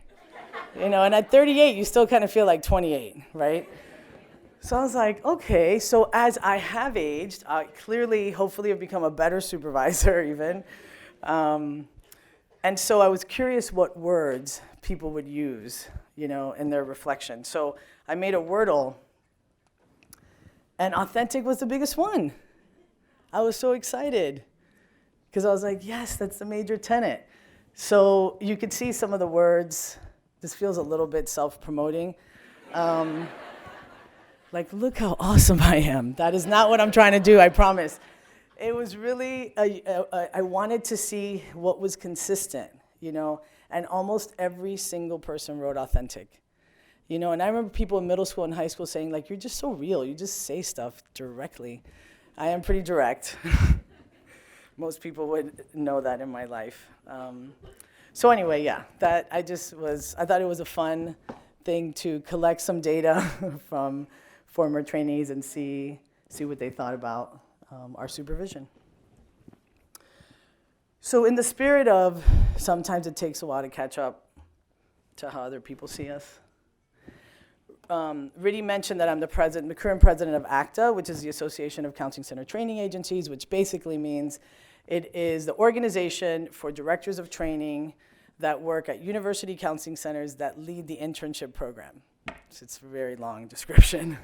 You know, and at 38, you still kind of feel like 28, right? So I was like, okay, so as I have aged, I clearly, hopefully have become a better supervisor even. And so I was curious what words people would use, in their reflection. So I made a Wordle, and authentic was the biggest one. I was so excited because I was like, yes, that's the major tenet. So you could see some of the words. This feels a little bit self-promoting. Like, look how awesome I am. That is not what I'm trying to do, I promise. It was really, I wanted to see what was consistent, and almost every single person wrote authentic. And I remember people in middle school and high school saying, like, you're just so real. You just say stuff directly. I am pretty direct. Most people would know that in my life. So anyway, yeah, I thought it was a fun thing to collect some data from former trainees and see what they thought about our supervision. So in the spirit of sometimes it takes a while to catch up to how other people see us, Riddy mentioned that I'm the current president of ACTA, which is the Association of Counseling Center Training Agencies, which basically means it is the organization for directors of training that work at university counseling centers that lead the internship program. So it's a very long description.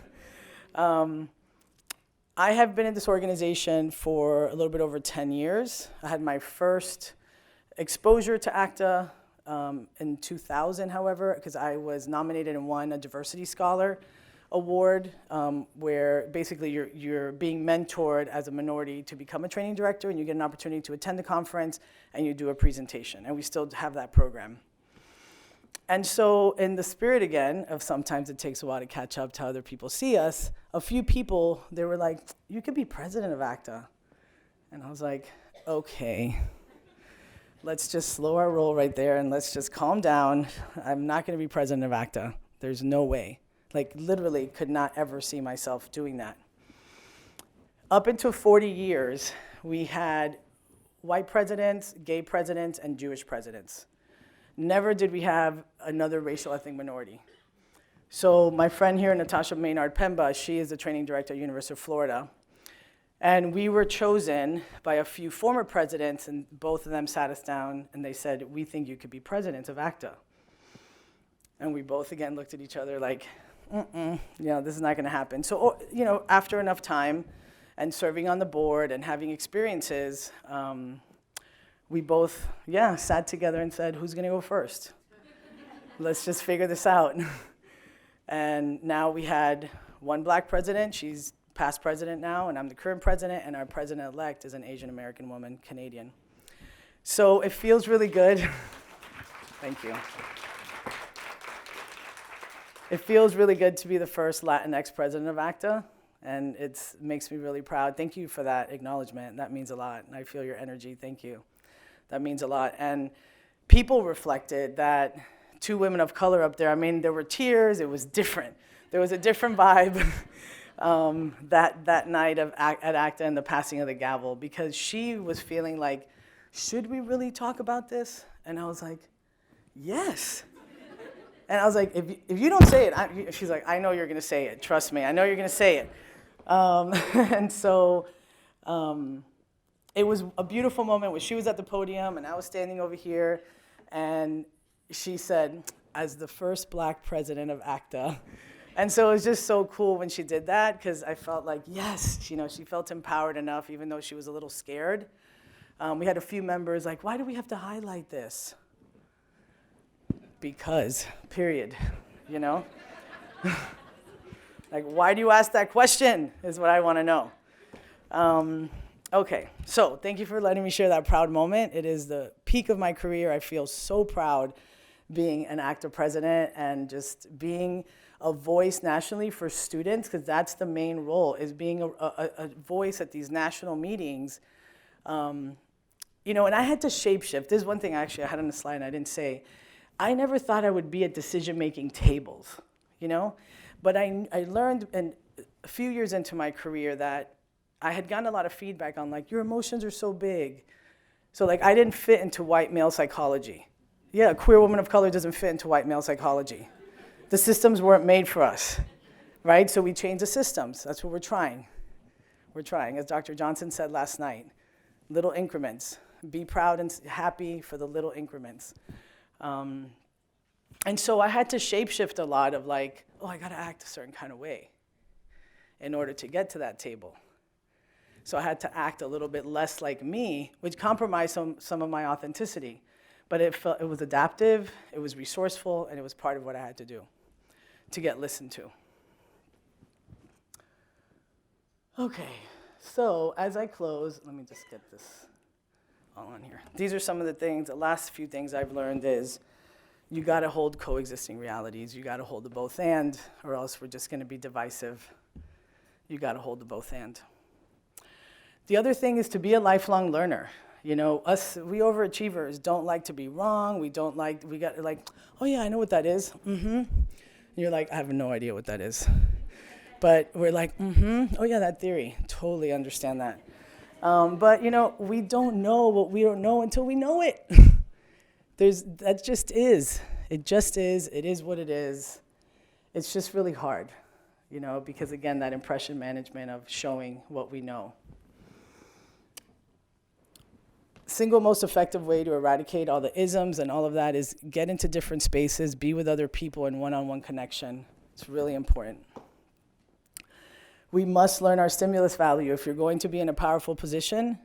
I have been in this organization for a little bit over 10 years. I had my first exposure to ACTA in 2000, however, because I was nominated and won a Diversity Scholar Award, where basically you're being mentored as a minority to become a training director, and you get an opportunity to attend the conference, and you do a presentation, and we still have that program. And so in the spirit, again, of sometimes it takes a while to catch up to how other people see us, a few people, they were like, you could be president of ACTA. And I was like, okay, let's just slow our roll right there, and let's just calm down. I'm not going to be president of ACTA. There's no way. Like, literally could not ever see myself doing that. Up until 40 years, we had white presidents, gay presidents, and Jewish presidents. Never did we have another racial ethnic minority. So my friend here, Natasha Maynard Pemba, she is the training director at University of Florida. And we were chosen by a few former presidents, and both of them sat us down, and they said, we think you could be president of ACTA. And we both, again, looked at each other like, this is not going to happen. So, after enough time and serving on the board and having experiences, we both, sat together and said, who's going to go first? Let's just figure this out. And now we had one black president. She's past president now, and I'm the current president, and our president-elect is an Asian American woman, Canadian. So it feels really good. Thank you. It feels really good to be the first Latinx president of ACTA, and it makes me really proud. Thank you for that acknowledgement. That means a lot, and I feel your energy. Thank you. That means a lot. And people reflected that two women of color up there, there were tears. It was different. There was a different vibe that night at ACTA and the passing of the gavel, because she was feeling like, should we really talk about this? And I was like, yes. And I was like, if you don't say it, she's like, I know you're going to say it. Trust me, I know you're going to say it. And so it was a beautiful moment where she was at the podium and I was standing over here. And she said, as the first black president of ACTA. And so it was just so cool when she did that, because I felt like, yes, she felt empowered enough, even though she was a little scared. We had a few members like, why do we have to highlight this? Because, period, Like, why do you ask that question is what I want to know. Okay, so thank you for letting me share that proud moment. It is the peak of my career. I feel so proud being an ACTA president and just being a voice nationally for students, because that's the main role, is being a voice at these national meetings. And I had to shapeshift. There's one thing actually I had on the slide and I didn't say. I never thought I would be at decision-making tables, But I learned a few years into my career that I had gotten a lot of feedback on, like, your emotions are so big. So, like, I didn't fit into white male psychology. Yeah, a queer woman of color doesn't fit into white male psychology. The systems weren't made for us, right? So we changed the systems. That's what we're trying. We're trying, as Dr. Johnson said last night, little increments. Be proud and happy for the little increments. And so I had to shapeshift a lot of like, oh, I gotta act a certain kind of way in order to get to that table. So I had to act a little bit less like me, which compromised some of my authenticity. But it was adaptive, it was resourceful, and it was part of what I had to do to get listened to. Okay, so as I close, let me just get this all on here. These are some of the things, the last few things I've learned is you gotta hold coexisting realities. You gotta hold the both and, or else we're just gonna be divisive. You gotta hold the both and. The other thing is to be a lifelong learner. You know, we overachievers don't like to be wrong. We got like, oh yeah, I know what that is. And you're like, I have no idea what that is. But we're like, oh yeah, that theory, totally understand that. But you know, we don't know what we don't know until we know it. That just is. It just is. It is what it is. It's just really hard, you know, because again, that impression management of showing what we know. Single most effective way to eradicate all the isms and all of that is get into different spaces, be with other people in one-on-one connection. It's really important. We must learn our stimulus value. If you're going to be in a powerful position,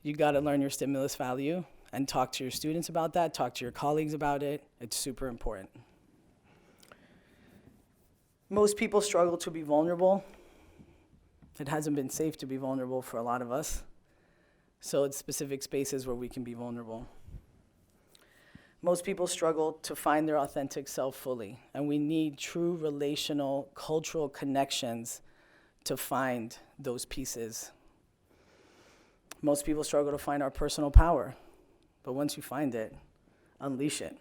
you gotta learn your stimulus value and talk to your students about that, talk to your colleagues about it. It's super important. Most people struggle to be vulnerable. It hasn't been safe to be vulnerable for a lot of us. So it's specific spaces where we can be vulnerable. Most people struggle to find their authentic self fully, and we need true relational, cultural connections to find those pieces. Most people struggle to find our personal power, but once you find it, unleash it,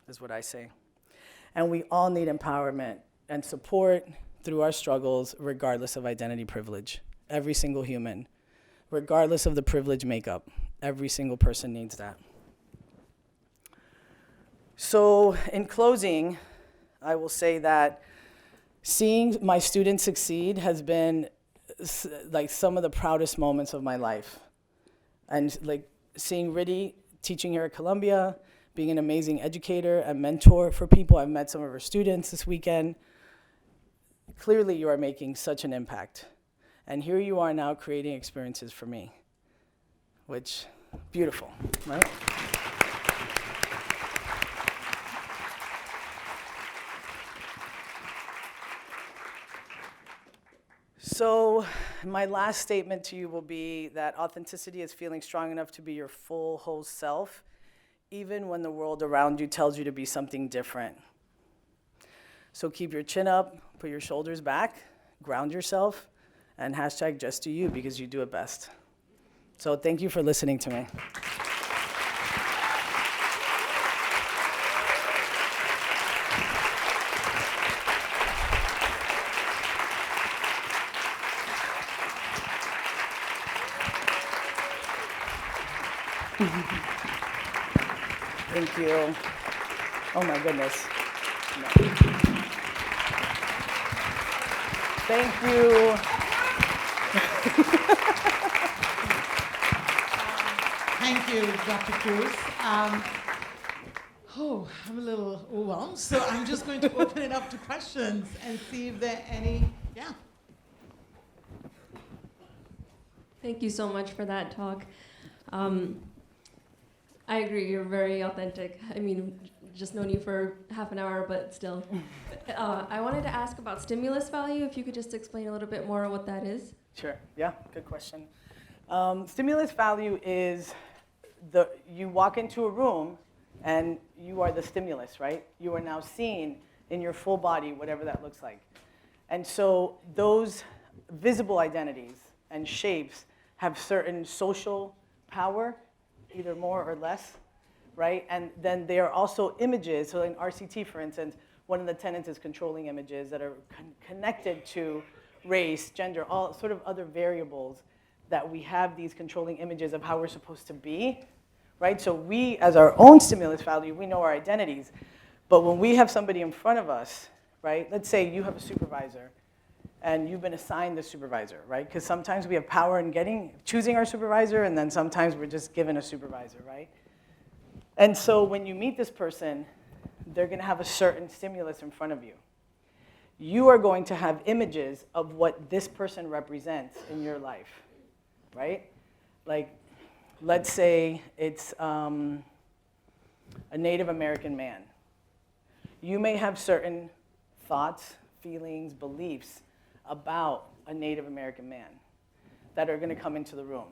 is what I say. And we all need empowerment and support through our struggles, regardless of identity privilege. Every single human. Regardless of the privilege makeup, every single person needs that. So in closing, I will say that seeing my students succeed has been like some of the proudest moments of my life. And like seeing Riddy teaching here at Columbia, being an amazing educator and mentor for people. I've met some of her students this weekend. Clearly you are making such an impact. And here you are now creating experiences for me, which, beautiful, right? So my last statement to you will be that authenticity is feeling strong enough to be your full, whole self, even when the world around you tells you to be something different. So keep your chin up, put your shoulders back, ground yourself, and hashtag just do you because you do it best. So thank you for listening to me. Thank you. Oh my goodness. No. Thank you. Thank you, Dr. Cruz. I'm a little overwhelmed, so I'm just going to open it up to questions and see if there are any. Yeah. Thank you so much for that talk. I agree, you're very authentic. I mean, just known you for half an hour, but still. I wanted to ask about stimulus value, if you could just explain a little bit more what that is. Sure, yeah, good question. Stimulus value is you walk into a room and you are the stimulus, right? You are now seen in your full body, whatever that looks like. And so those visible identities and shapes have certain social power, either more or less, right? And then they are also images. So in RCT, for instance, one of the tenets is controlling images that are connected to race, gender, all sort of other variables that we have these controlling images of how we're supposed to be, right? So we, as our own stimulus value, we know our identities. But when we have somebody in front of us, right? Let's say you have a supervisor and you've been assigned the supervisor, right? Because sometimes we have power in choosing our supervisor, and then sometimes we're just given a supervisor, right? And so when you meet this person, they're going to have a certain stimulus in front of you. You are going to have images of what this person represents in your life, right? Like, let's say it's a Native American man. You may have certain thoughts, feelings, beliefs about a Native American man that are going to come into the room.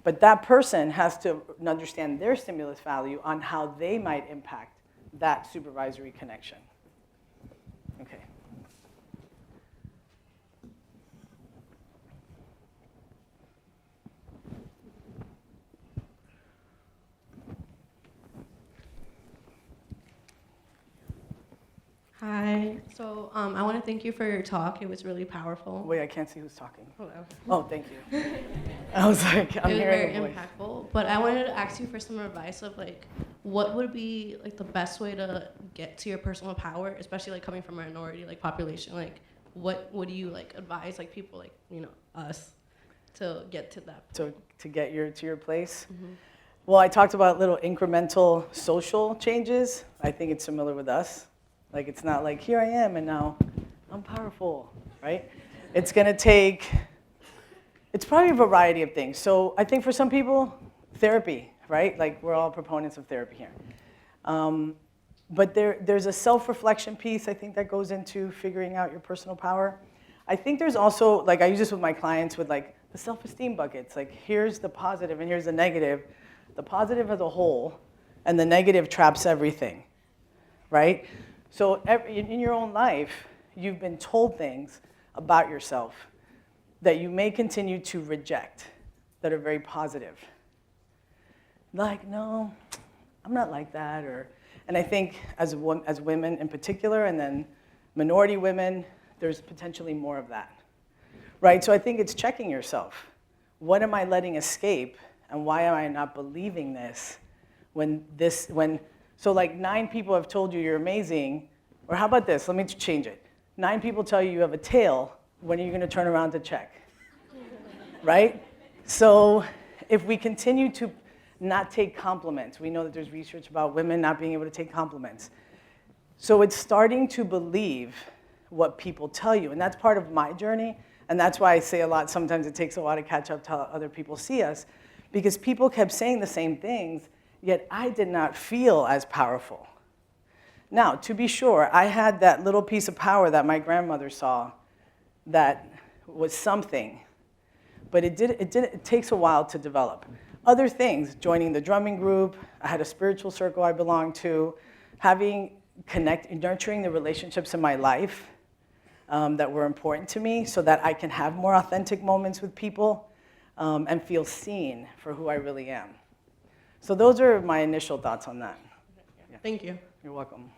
But that person has to understand their stimulus value on how they might impact that supervisory connection. Okay. Hi. So I want to thank you for your talk. It was really powerful. Wait, I can't see who's talking. Oh, okay. Oh, thank you. I was like, I'm It was hearing very a voice. impactful. But I wanted to ask you for some advice of like, what would be like the best way to get to your personal power, especially like coming from a minority like population. Like, what would you like advise like people like us to get to that? To get to your place. Mm-hmm. Well, I talked about little incremental social changes. I think it's similar with us. Like, it's not like, here I am, and now I'm powerful, right? It's going to take, it's probably a variety of things. So I think for some people, therapy, right? Like, we're all proponents of therapy here. But there's a self-reflection piece, I think, that goes into figuring out your personal power. I think there's also, like, I use this with my clients with, like, the self-esteem buckets. Like, here's the positive and here's the negative. The positive as a whole, and the negative traps everything, right? So in your own life, you've been told things about yourself that you may continue to reject that are very positive. Like, no, I'm not like that. And I think as women in particular, and then minority women, there's potentially more of that, right? So I think it's checking yourself. What am I letting escape, and why am I not believing this so like 9 people have told you you're amazing, or how about this, let me change it. 9 people tell you you have a tail, when are you gonna turn around to check? Right? So if we continue to not take compliments, we know that there's research about women not being able to take compliments. So it's starting to believe what people tell you, and that's part of my journey, and that's why I say a lot, sometimes it takes a while to catch up to how other people see us, because people kept saying the same things, yet I did not feel as powerful. Now, to be sure, I had that little piece of power that my grandmother saw that was something, but it takes a while to develop. Other things, joining the drumming group, I had a spiritual circle I belonged to, nurturing the relationships in my life that were important to me so that I can have more authentic moments with people and feel seen for who I really am. So those are my initial thoughts on that. Yeah. Thank you. You're welcome.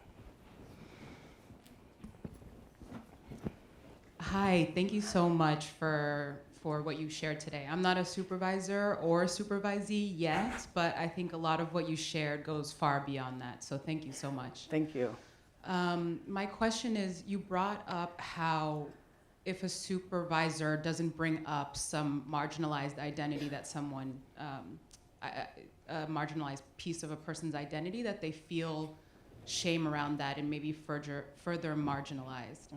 Hi, thank you so much for what you shared today. I'm not a supervisor or a supervisee yet, but I think a lot of what you shared goes far beyond that. So thank you so much. Thank you. My question is, you brought up how if a supervisor doesn't bring up some marginalized identity that someone, a marginalized piece of a person's identity, that they feel shame around that and maybe further marginalized.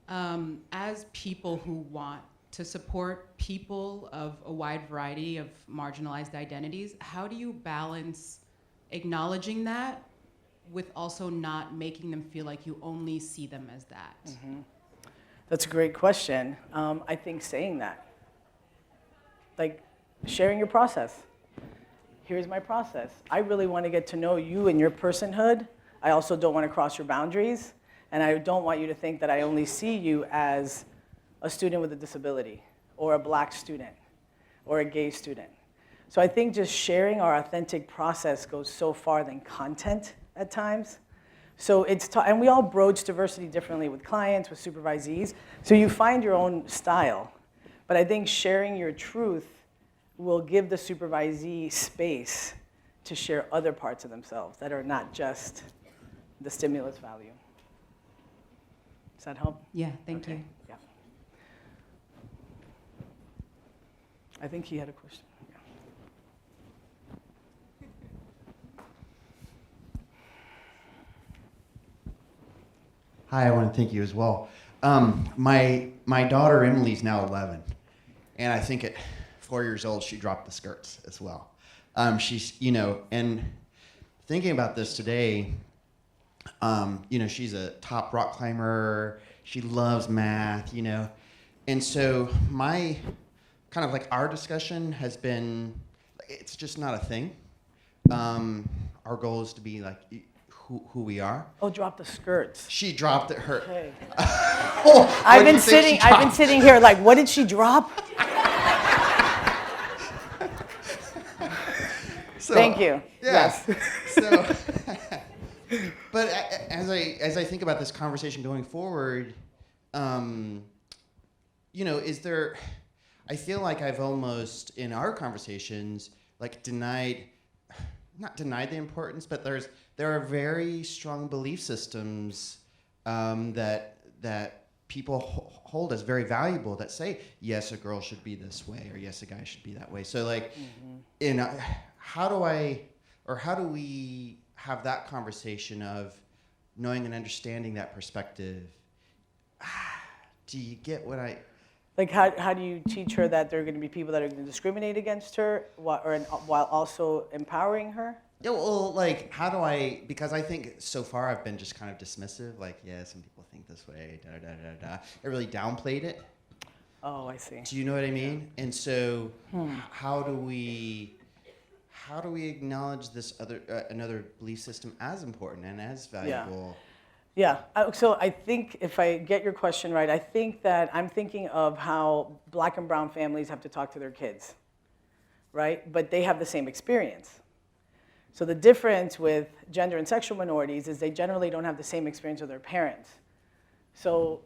Mm-hmm. As people who want to support people of a wide variety of marginalized identities, how do you balance acknowledging that with also not making them feel like you only see them as that? Mm-hmm. That's a great question. I think saying that, like sharing your process. Here's my process. I really want to get to know you and your personhood. I also don't want to cross your boundaries, and I don't want you to think that I only see you as a student with a disability, or a black student, or a gay student. So I think just sharing our authentic process goes so far than content at times. So and we all broach diversity differently with clients, with supervisees, so you find your own style. But I think sharing your truth will give the supervisee space to share other parts of themselves that are not just the stimulus value. Does that help? Yeah, thank you. Yeah. I think he had a question. Yeah. Hi, I want to thank you as well. My daughter Emily's now 11, and I think at 4 years old she dropped the skirts as well. She's, and thinking about this today, she's a top rock climber. She loves math, and so my kind of like our discussion has been, it's just not a thing. Our goal is to be like who we are. Oh, drop the skirts. She dropped it. Her. Okay. Oh, I've been sitting here like, what did she drop? So, Thank you. Yeah. Yes. So, but as I think about this conversation going forward, is there? I feel like I've almost in our conversations like not denied the importance, but there are very strong belief systems that people hold as very valuable that say, yes, a girl should be this way, or yes, a guy should be that way. So like, how do we have that conversation of knowing and understanding that perspective? Do you get what I... Like, how do you teach her that there are going to be people that are going to discriminate against her while also empowering her? Yeah, well, like, how do I, because I think so far I've been just kind of dismissive, like, yeah, some people think this way, da-da-da-da-da. I really downplayed it. Oh, I see. Do you know what I mean? And so how do we acknowledge this another belief system as important and as valuable? Yeah, so I think if I get your question right, I think that I'm thinking of how black and brown families have to talk to their kids, right? But they have the same experience. So the difference with gender and sexual minorities is they generally don't have the same experience with their parents. So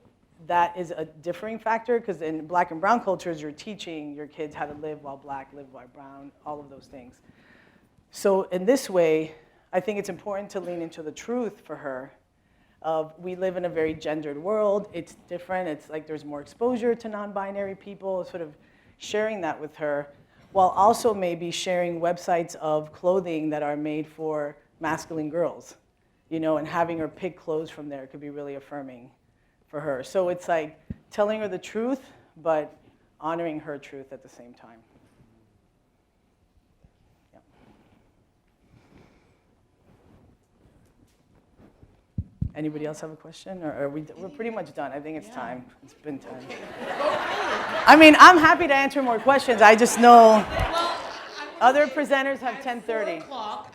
that is a differing factor, because in black and brown cultures, you're teaching your kids how to live while black, live while brown, all of those things. So in this way, I think it's important to lean into the truth for her of we live in a very gendered world. It's different. It's like there's more exposure to non-binary people, sort of sharing that with her, while also maybe sharing websites of clothing that are made for masculine girls, and having her pick clothes from there could be really affirming for her. So it's like telling her the truth, but honoring her truth at the same time. Anybody else have a question? Or we're pretty much done. I think it's time. It's been time. I mean, I'm happy to answer more questions. I just know other presenters have 10:30.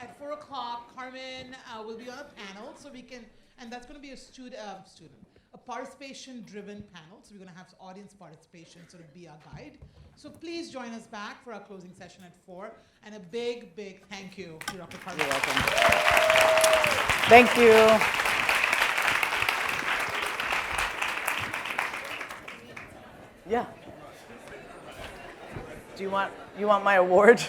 At 4 o'clock, Carmen will be on a panel, so we can, and that's going to be a participation-driven panel. So we're going to have audience participation sort of be our guide. So please join us back for our closing session at 4. And a big, big thank you to Dr. Carmen. You're welcome. Thank you. Yeah. Do you want my award?